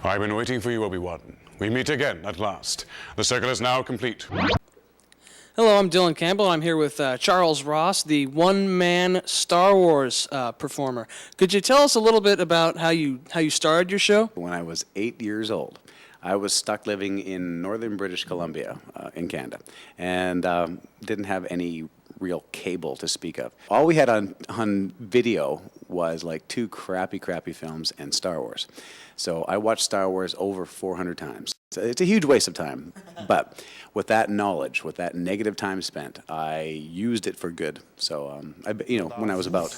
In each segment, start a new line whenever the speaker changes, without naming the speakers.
I've been waiting for you, Obi-Wan. We meet again at last. The circle is now complete.
Hello, I'm Dylan Campbell. I'm here with Charles Ross, the one-man Star Wars performer. Could you tell us a little bit about how you started your show?
When I was 8 years old, I was stuck living in northern British Columbia in Canada, and didn't have any real cable to speak of. All we had on video was like two crappy films and Star Wars. So I watched Star Wars over 400 times. It's a huge waste of time, but with that knowledge, with that negative time spent, I used it for good. So, when I was about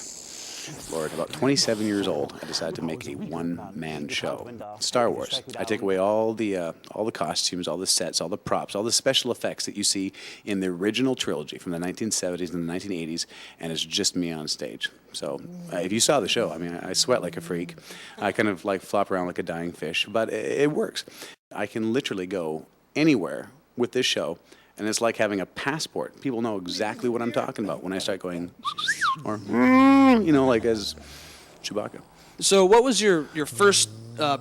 27 years old, I decided to make a one-man show. Star Wars. I take away all the costumes, all the sets, all the props, all the special effects that you see in the original trilogy from the 1970s and the 1980s, and it's just me on stage. So if you saw the show, I mean, I sweat like a freak. I kind of like flop around like a dying fish, but it works. I can literally go anywhere with this show, and it's like having a passport. People know exactly what I'm talking about when I start going, or, like as Chewbacca.
So what was your first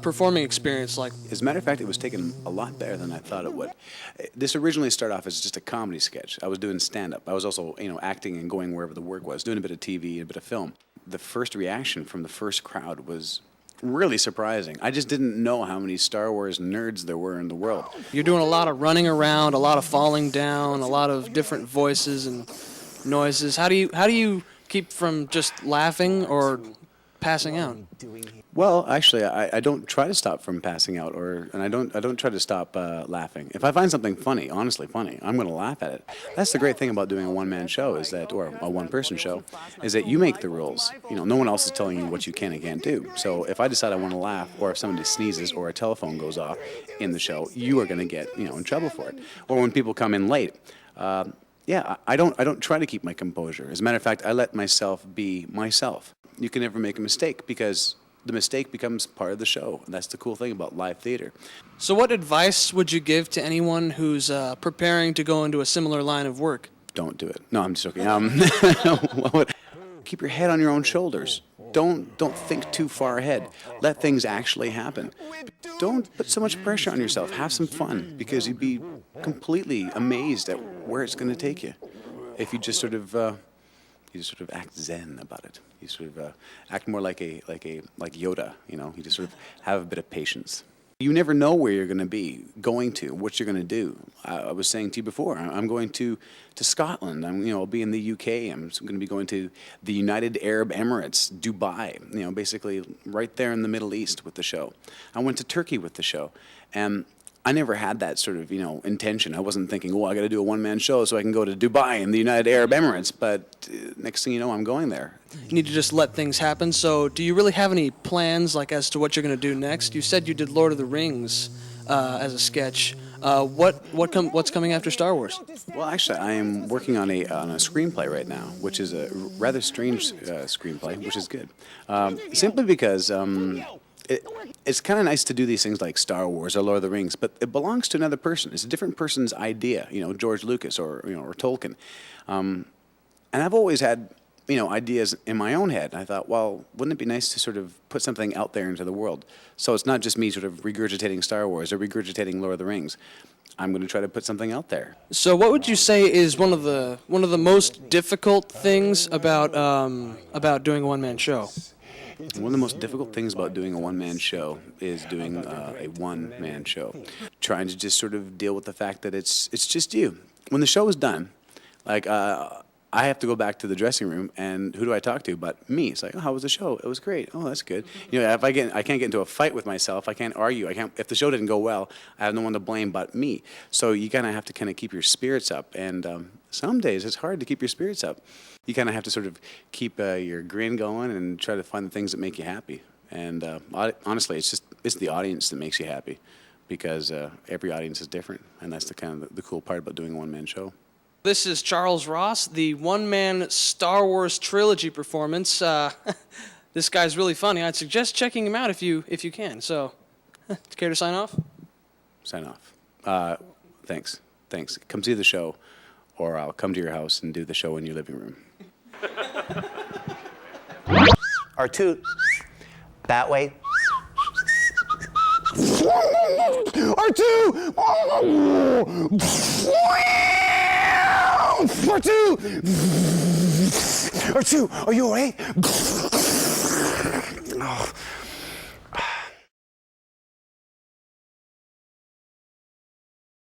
performing experience like?
As a matter of fact, it was taken a lot better than I thought it would. This originally started off as just a comedy sketch. I was doing stand-up. I was also, acting and going wherever the work was, doing a bit of TV, a bit of film. The first reaction from the first crowd was really surprising. I just didn't know how many Star Wars nerds there were in the world.
You're doing a lot of running around, a lot of falling down, a lot of different voices and noises. How do you keep from just laughing or passing out?
Well, actually, I don't try to stop from passing out, and I don't try to stop laughing. If I find something funny, honestly funny, I'm going to laugh at it. That's the great thing about doing a one-man show or a one-person show, is that you make the rules. No one else is telling you what you can and can't do. So if I decide I want to laugh, or if somebody sneezes, or a telephone goes off in the show, you are going to get in trouble for it. Or when people come in late. I don't try to keep my composure. As a matter of fact, I let myself be myself. You can never make a mistake because the mistake becomes part of the show. And that's the cool thing about live theater.
So what advice would you give to anyone who's preparing to go into a similar line of work?
Don't do it. No, I'm just joking. Keep your head on your own shoulders. Don't think too far ahead. Let things actually happen. Don't put so much pressure on yourself. Have some fun, because you'd be completely amazed at where it's going to take you if you just sort of act zen about it. You sort of act more like Yoda. You just sort of have a bit of patience. You never know where you're going to be, what you're going to do. I was saying to you before, I'm going to Scotland. I'll be in the UK. I'm going to be going to the United Arab Emirates, Dubai, basically right there in the Middle East with the show. I went to Turkey with the show, and I never had that sort of, intention. I wasn't thinking, I got to do a one-man show so I can go to Dubai and the United Arab Emirates. But next thing you know, I'm going there.
You need to just let things happen. So do you really have any plans, as to what you're going to do next? You said you did Lord of the Rings as a sketch. What's coming after Star Wars?
Well, actually, I am working on a screenplay right now, which is a rather strange screenplay, which is good. Simply because it's kind of nice to do these things like Star Wars or Lord of the Rings, but it belongs to another person. It's a different person's idea, George Lucas or Tolkien. And I've always had, ideas in my own head. And I thought, well, wouldn't it be nice to sort of put something out there into the world? So it's not just me sort of regurgitating Star Wars or regurgitating Lord of the Rings. I'm going to try to put something out there.
So what would you say is one of the most difficult things about doing a one-man show?
One of the most difficult things about doing a one-man show is doing a one-man show. Trying to just sort of deal with the fact that it's just you. When the show is done, I have to go back to the dressing room, and who do I talk to but me? It's like, how was the show? It was great. Oh, that's good. If I can't get into a fight with myself, I can't argue. If the show didn't go well, I have no one to blame but me. So you kind of have to keep your spirits up, and some days it's hard to keep your spirits up. You kind of have to sort of keep your grin going and try to find the things that make you happy. And honestly, it's the audience that makes you happy, because every audience is different, and that's the cool part about doing a one-man show.
This is Charles Ross, the one-man Star Wars trilogy performance. This guy's really funny. I'd suggest checking him out if you can. So, care to sign off?
Sign off. Thanks. Come see the show, or I'll come to your house and do the show in your living room.
R2, that way.
R2! R2! R2, are you alright? Oh.